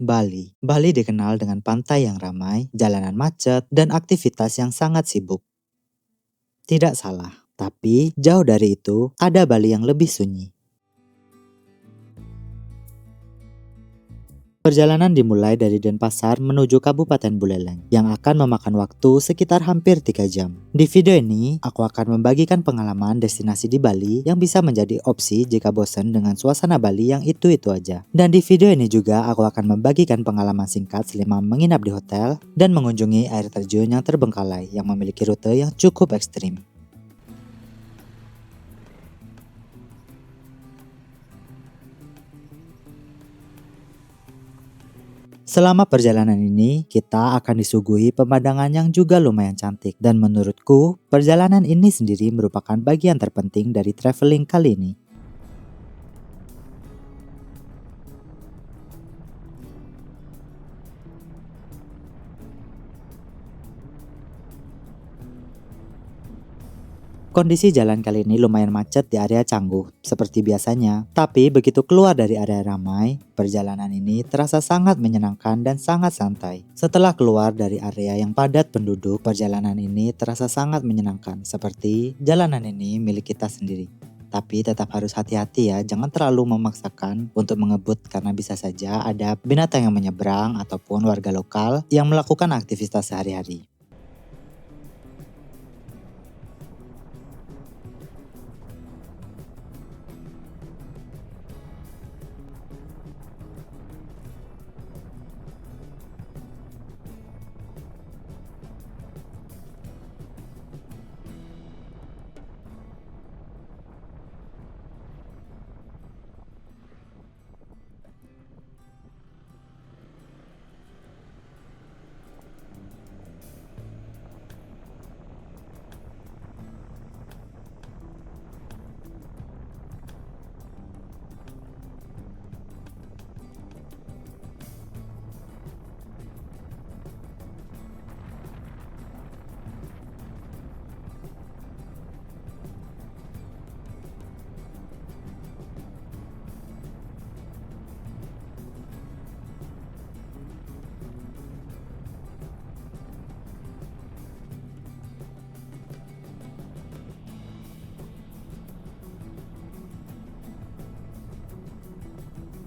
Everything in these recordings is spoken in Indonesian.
Bali. Bali dikenal dengan pantai yang ramai, jalanan macet, dan aktivitas yang sangat sibuk. Tidak salah, tapi jauh dari itu, ada Bali yang lebih sunyi. Perjalanan dimulai dari Denpasar menuju Kabupaten Buleleng yang akan memakan waktu sekitar hampir 3 jam. Di video ini, aku akan membagikan pengalaman destinasi di Bali yang bisa menjadi opsi jika bosan dengan suasana Bali yang itu-itu aja. Dan di video ini juga aku akan membagikan pengalaman singkat selama menginap di hotel dan mengunjungi air terjun yang terbengkalai yang memiliki rute yang cukup ekstrim. Selama perjalanan ini, kita akan disuguhi pemandangan yang juga lumayan cantik. Dan menurutku, perjalanan ini sendiri merupakan bagian terpenting dari traveling kali ini. Kondisi jalan kali ini lumayan macet di area Canggu, seperti biasanya. Tapi begitu keluar dari area ramai, perjalanan ini terasa sangat menyenangkan dan sangat santai. Setelah keluar dari area yang padat penduduk, perjalanan ini terasa sangat menyenangkan, seperti jalanan ini milik kita sendiri. Tapi tetap harus hati-hati ya, jangan terlalu memaksakan untuk mengebut karena bisa saja ada binatang yang menyeberang ataupun warga lokal yang melakukan aktivitas sehari-hari.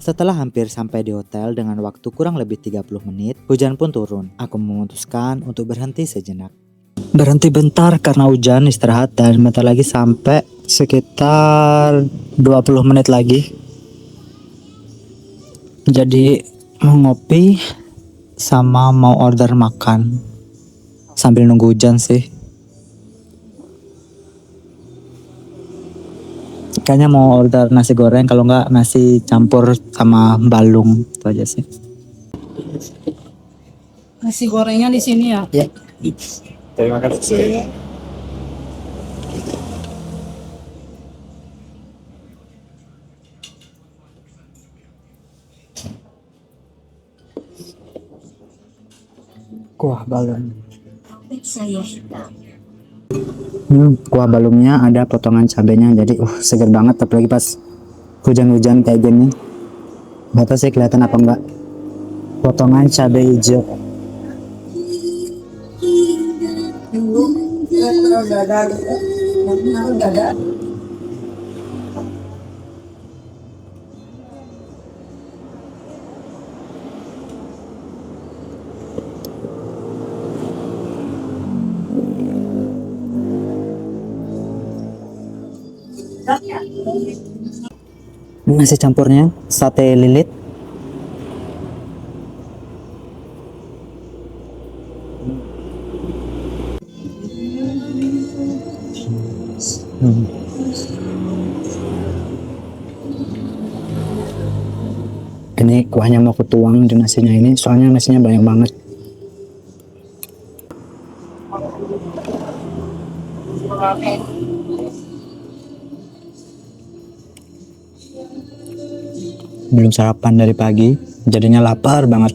Setelah hampir sampai di hotel dengan waktu kurang lebih 30 menit, hujan pun turun. Aku memutuskan untuk berhenti sejenak. Berhenti bentar karena hujan, istirahat, dan bentar lagi sampai sekitar 20 menit lagi. Jadi mau ngopi sama mau order makan sambil nunggu hujan sih. Kayaknya mau order nasi goreng, kalau nggak nasi campur sama balung, itu aja sih. Nasi gorengnya di sini ya? Ya. Terima kasih. Kuah balung. Kuah balungnya ada potongan cabenya, jadi seger banget, apalagi pas hujan-hujan kayak gini. Gak tau sih kelihatan apa enggak, potongan cabai hijau. Nasi campurnya sate lilit. Ini kuahnya mau kutuang di nasinya ini, soalnya nasinya banyak banget. Belum sarapan dari pagi, jadinya lapar banget.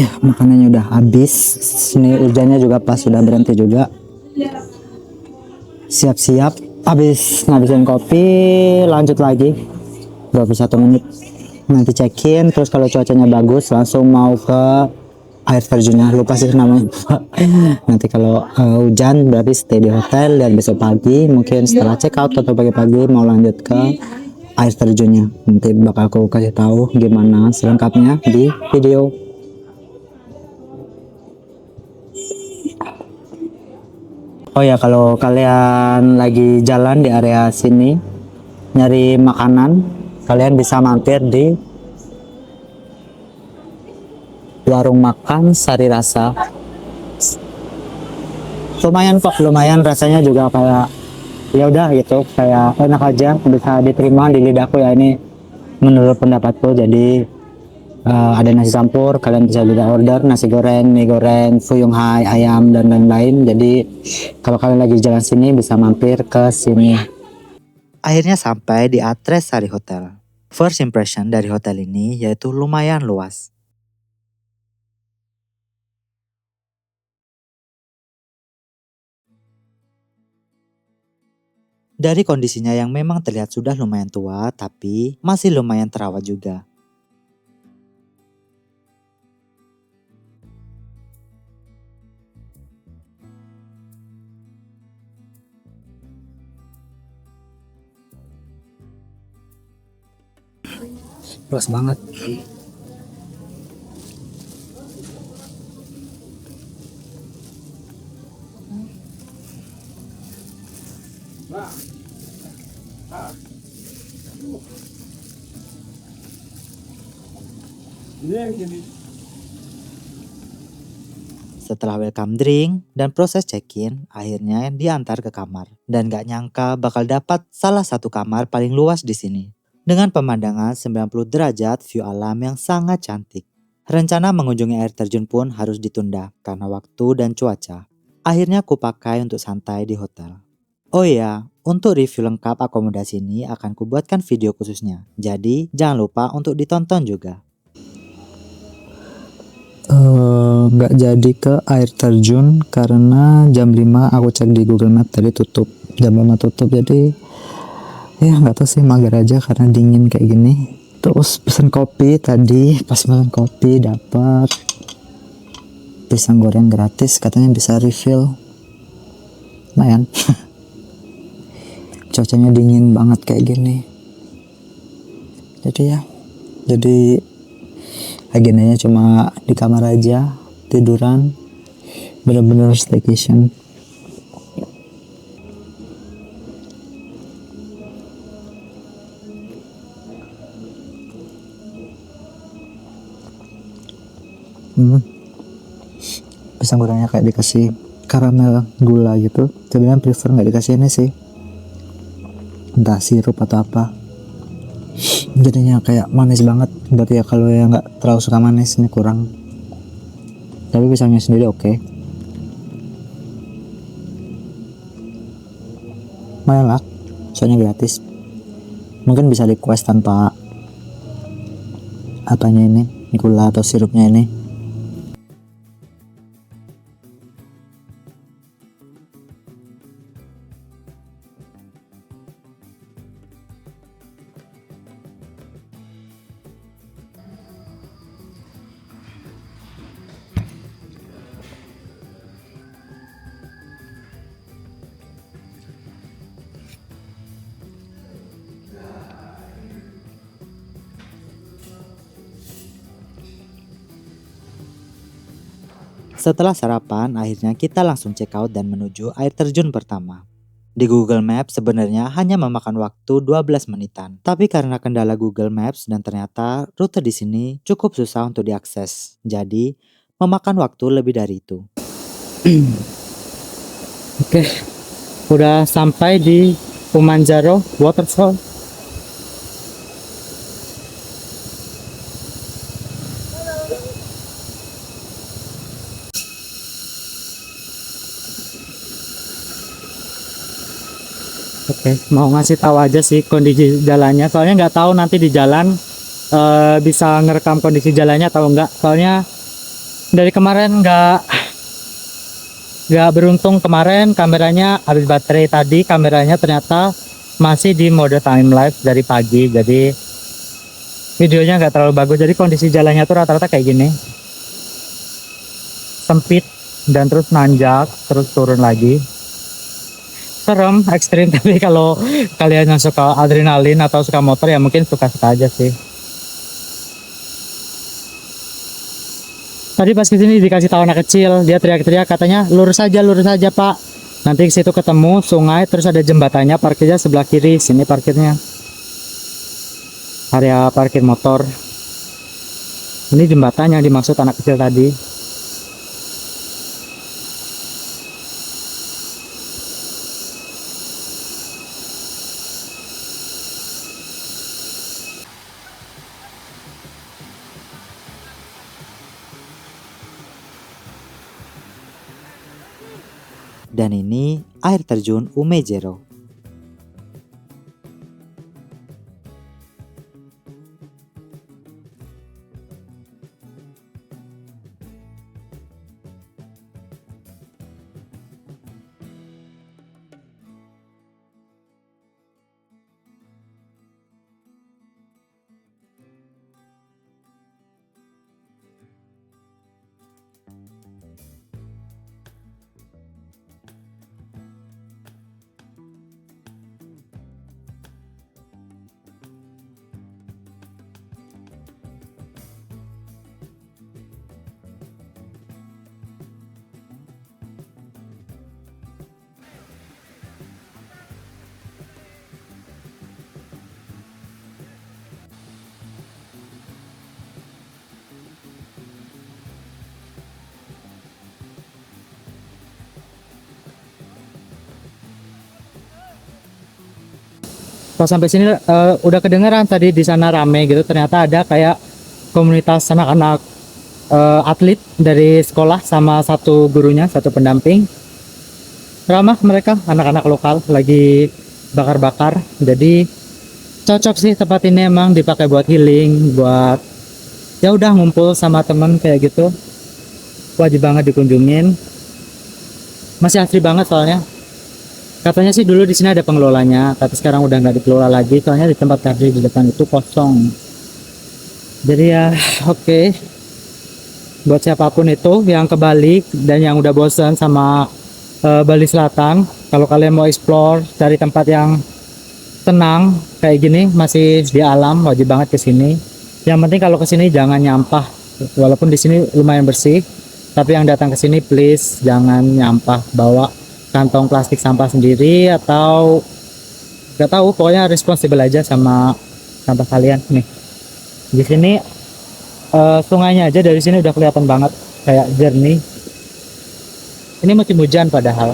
Makanannya udah habis. Ini hujannya juga pas sudah berhenti juga. Siap-siap habis ngabisin kopi, lanjut lagi 21 menit. Nanti check-in, terus kalau cuacanya bagus langsung mau ke air terjunnya, lupa sih namanya. Nanti kalau hujan berarti stay di hotel, dan besok pagi mungkin setelah check out atau pagi-pagi mau lanjut ke air terjunnya. Nanti bakal aku kasih tahu gimana selengkapnya di video. Oh ya, kalau kalian lagi jalan di area sini nyari makanan, kalian bisa mampir di warung makan Sari Rasa. Lumayan kok, lumayan, rasanya juga kayak ya udah gitu, kayak enak aja, bisa diterima di lidahku ya, ini menurut pendapatku. Jadi ada nasi campur, kalian bisa juga order nasi goreng, mie goreng, fuyung hai, ayam dan lain-lain. Jadi kalau kalian lagi jalan sini bisa mampir ke sini. Akhirnya sampai di Atres Sari Hotel. First impression dari hotel ini yaitu lumayan luas. Dari kondisinya yang memang terlihat sudah lumayan tua, tapi masih lumayan terawat juga. Luas banget. Setelah welcome drink dan proses check-in, akhirnya diantar ke kamar. Dan gak nyangka bakal dapat salah satu kamar paling luas di sini. Dengan pemandangan 90 derajat view alam yang sangat cantik. Rencana mengunjungi air terjun pun harus ditunda karena waktu dan cuaca. Akhirnya aku pakai untuk santai di hotel. Oh iya, untuk review lengkap akomodasi ini akan kubuatkan video khususnya. Jadi jangan lupa untuk ditonton juga. Nggak jadi ke air terjun karena jam 5 aku cek di Google Map tadi tutup. Jam 5 tutup, jadi ya nggak tahu sih, mager aja karena dingin kayak gini. Terus pesen kopi tadi, pas pesen kopi dapat pisang goreng gratis, katanya bisa refill. Lumayan. Cuacanya dingin banget kayak gini. Jadi agendanya cuma di kamar aja, tiduran, bener-bener staycation. Pisang gorengnya kayak dikasih karamel gula gitu. Sebenarnya prefer nggak dikasih ini sih, entah sirup atau apa. Jadinya kayak manis banget. Berarti ya kalau yang nggak terlalu suka manis ini kurang. Tapi pisangnya sendiri oke. Lumayan lah, soalnya gratis. Mungkin bisa request tanpa apanya ini, gula atau sirupnya ini. Setelah sarapan, akhirnya kita langsung check out dan menuju air terjun pertama. Di Google Maps sebenarnya hanya memakan waktu 12 menitan. Tapi karena kendala Google Maps dan ternyata rute di sini cukup susah untuk diakses. Jadi, memakan waktu lebih dari itu. Oke, udah sampai di Umanjaro Waterfall. Oke, mau ngasih tahu aja sih kondisi jalannya. Soalnya nggak tahu nanti di jalan bisa ngerekam kondisi jalannya atau enggak. Soalnya Dari kemarin nggak beruntung, kemarin kameranya habis baterai. Tadi kameranya ternyata masih di mode time lapse dari pagi, jadi videonya nggak terlalu bagus. Jadi kondisi jalannya tuh rata-rata kayak gini, sempit dan terus nanjak terus turun lagi, serem, ekstrim. Tapi kalau kalian yang suka adrenalin atau suka motor ya mungkin suka-suka aja sih. Tadi pas kesini dikasih tahu anak kecil, dia teriak-teriak katanya lurus aja pak. Nanti ke situ ketemu sungai, terus ada jembatannya, parkirnya sebelah kiri. Sini parkirnya, area parkir motor. Ini jembatan yang dimaksud anak kecil tadi. Dan ini air terjun Umejero. Pas sampai sini udah kedengeran tadi di sana rame gitu. Ternyata ada kayak komunitas anak-anak atlet dari sekolah sama satu gurunya, satu pendamping. Ramah mereka, anak-anak lokal lagi bakar-bakar. Jadi cocok sih tempat ini, emang dipakai buat healing, buat ya udah ngumpul sama temen kayak gitu. Wajib banget dikunjungin. Masih asri banget soalnya. Katanya sih dulu di sini ada pengelolanya, tapi sekarang udah nggak dikelola lagi. Soalnya di tempat tadi di depan itu kosong. Jadi ya oke. Buat siapapun itu yang ke Bali dan yang udah bosan sama Bali Selatan, kalau kalian mau explore cari tempat yang tenang kayak gini, masih di alam, wajib banget ke sini. Yang penting kalau ke sini jangan nyampah. Walaupun di sini lumayan bersih, tapi yang datang ke sini please jangan nyampah, bawa kantong plastik sampah sendiri atau nggak tahu, pokoknya responsible aja sama sampah kalian. Nih di sini sungainya aja dari sini udah kelihatan banget kayak jernih. Ini musim hujan padahal.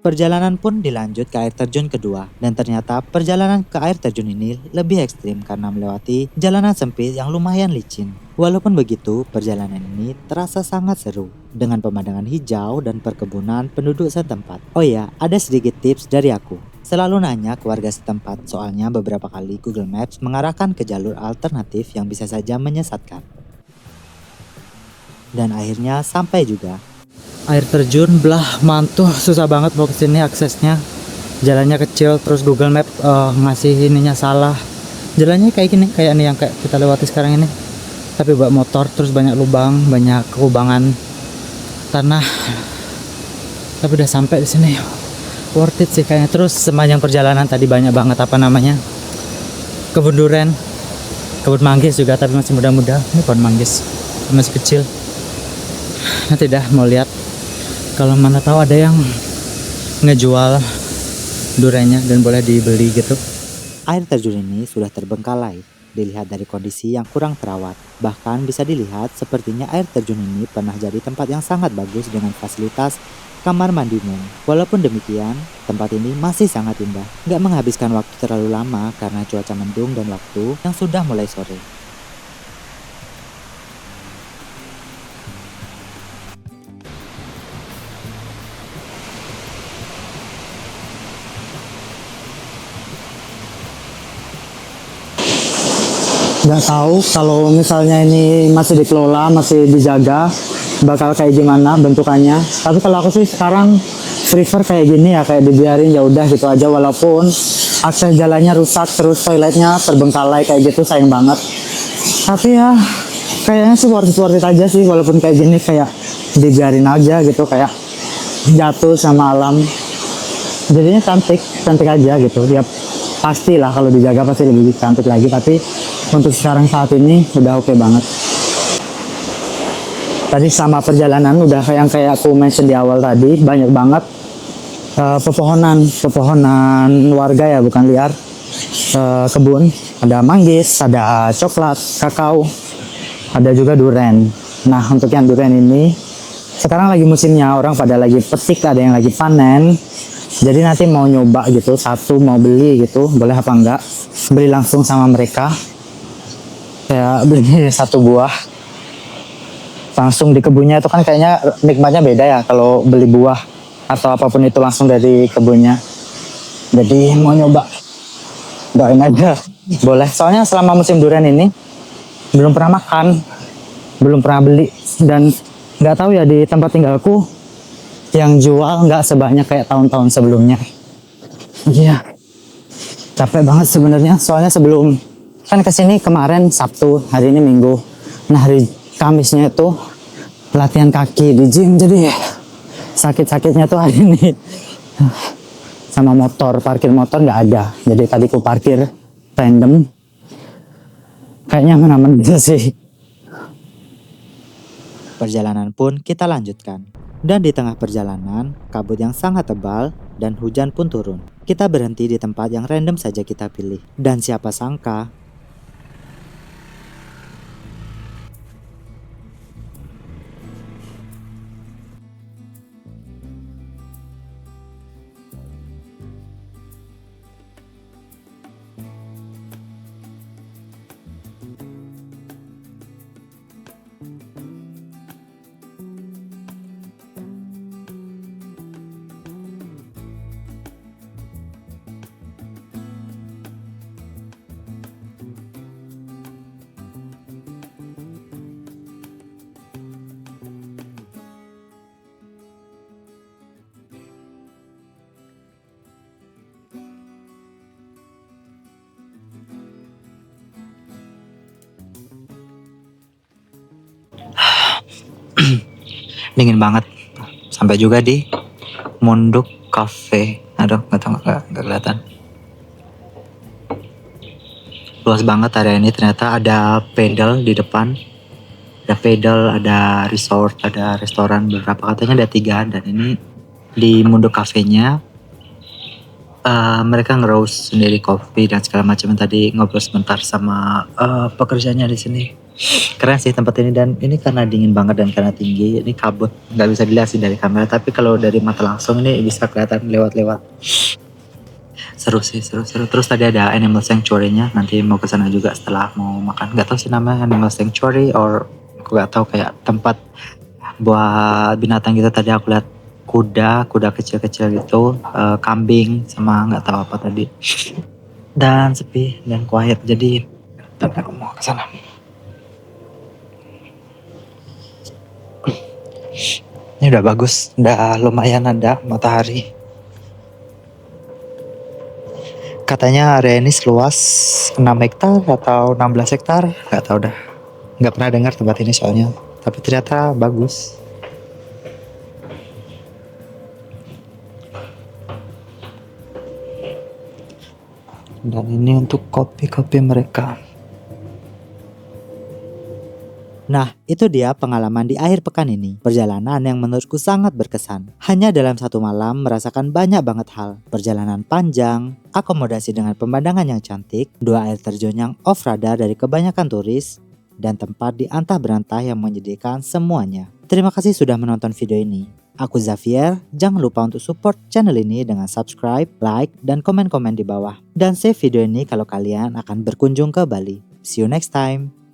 Perjalanan pun dilanjut ke air terjun kedua, dan ternyata perjalanan ke air terjun ini lebih ekstrim karena melewati jalanan sempit yang lumayan licin. Walaupun begitu, perjalanan ini terasa sangat seru dengan pemandangan hijau dan perkebunan penduduk setempat. Oh ya, ada sedikit tips dari aku. Selalu nanya ke warga setempat, soalnya beberapa kali Google Maps mengarahkan ke jalur alternatif yang bisa saja menyesatkan. Dan akhirnya sampai juga. Air terjun belah mantuh, susah banget mau kesini aksesnya. Jalannya kecil, terus Google Map ngasih ininya salah. Jalannya kayak gini, kayak nih yang kayak kita lewati sekarang ini. Tapi buat motor, terus banyak lubang, banyak kekubangan tanah. Tapi udah sampai di sini. Worth it sih kayaknya. Terus sepanjang perjalanan tadi banyak banget apa namanya, kebun duren, kebun manggis juga tapi masih muda-muda. Ini pohon manggis masih kecil. Nanti dah mau lihat kalau mana tahu ada yang ngejual durennya dan boleh dibeli gitu. Air terjun ini sudah terbengkalai, dilihat dari kondisi yang kurang terawat. Bahkan bisa dilihat sepertinya air terjun ini pernah jadi tempat yang sangat bagus dengan fasilitas kamar mandi umum. Walaupun demikian, tempat ini masih sangat indah. Nggak menghabiskan waktu terlalu lama karena cuaca mendung dan waktu yang sudah mulai sore. Nggak tahu kalau misalnya ini masih dikelola, masih dijaga, bakal kayak gimana bentukannya. Tapi kalau aku sih sekarang prefer kayak gini ya, kayak dibiarin ya udah gitu aja, walaupun akses jalannya rusak, terus toiletnya terbengkalai kayak gitu, sayang banget. Tapi ya kayaknya sih worth it aja sih, walaupun kayak gini, kayak dibiarin aja gitu, kayak jatuh sama alam. Jadinya cantik aja gitu. Ya pastilah kalau dijaga pasti lebih cantik lagi, tapi untuk sekarang saat ini udah oke banget. Tadi sama perjalanan udah kayak aku mention di awal tadi, banyak banget pepohonan warga ya, bukan liar. Kebun, ada manggis, ada coklat, kakao, ada juga duren. Nah, untuk yang duren ini sekarang lagi musimnya, orang pada lagi petik, ada yang lagi panen. Jadi nanti mau nyoba gitu, satu mau beli gitu, boleh apa enggak, beli langsung sama mereka. Kayak beli satu buah langsung di kebunnya, itu kan kayaknya nikmatnya beda ya kalau beli buah atau apapun itu langsung dari kebunnya. Jadi mau nyoba, doain aja boleh. Soalnya selama musim durian ini belum pernah makan, belum pernah beli, dan nggak tahu ya di tempat tinggalku yang jual nggak sebanyak kayak tahun-tahun sebelumnya. Iya, capek banget sebenarnya. Soalnya sebelum kan kesini kemarin Sabtu, hari ini Minggu. Nah, hari Kamisnya itu latihan kaki di gym, jadi sakit-sakitnya tuh hari ini. Sama motor, parkir motor nggak ada. Jadi tadi ku parkir random. Kayaknya aman-aman gitu sih. Perjalanan pun kita lanjutkan. Dan di tengah perjalanan, kabut yang sangat tebal dan hujan pun turun. Kita berhenti di tempat yang random saja kita pilih. Dan siapa sangka, dingin banget. Sampai juga di Munduk Cafe. Aduh, nggak kelihatan. Luas banget area ini. Ternyata ada pedal di depan. Ada pedal, ada resort, ada restoran beberapa. Katanya ada 3. Dan ini di Munduk Cafe-nya mereka nge-roast sendiri kopi dan segala macam. Tadi ngobrol sebentar sama pekerjanya di sini. Keren sih tempat ini, dan ini karena dingin banget dan karena tinggi, ini kabut nggak bisa dilihat sih dari kamera, tapi kalau dari mata langsung ini bisa kelihatan lewat-lewat. Seru sih, seru. Terus tadi ada animal sanctuary-nya, nanti mau ke sana juga setelah mau makan. Nggak tahu sih namanya animal sanctuary or aku nggak tahu, kayak tempat buat binatang gitu. Tadi aku lihat kuda kecil-kecil gitu, kambing sama nggak tahu apa tadi. Dan sepi dan quiet, jadi tapi aku mau ke sana. Ini udah bagus, udah lumayan ada matahari. Katanya area ini seluas 6 hektar atau 16 hektar, nggak tahu dah. Nggak pernah dengar tempat ini soalnya, tapi ternyata bagus. Dan ini untuk kopi-kopi mereka. Nah, itu dia pengalaman di akhir pekan ini. Perjalanan yang menurutku sangat berkesan. Hanya dalam satu malam merasakan banyak banget hal. Perjalanan panjang, akomodasi dengan pemandangan yang cantik, 2 air terjun yang off radar dari kebanyakan turis, dan tempat di antah berantah yang menyediakan semuanya. Terima kasih sudah menonton video ini. Aku Xavier, jangan lupa untuk support channel ini dengan subscribe, like, dan komen-komen di bawah. Dan save video ini kalau kalian akan berkunjung ke Bali. See you next time.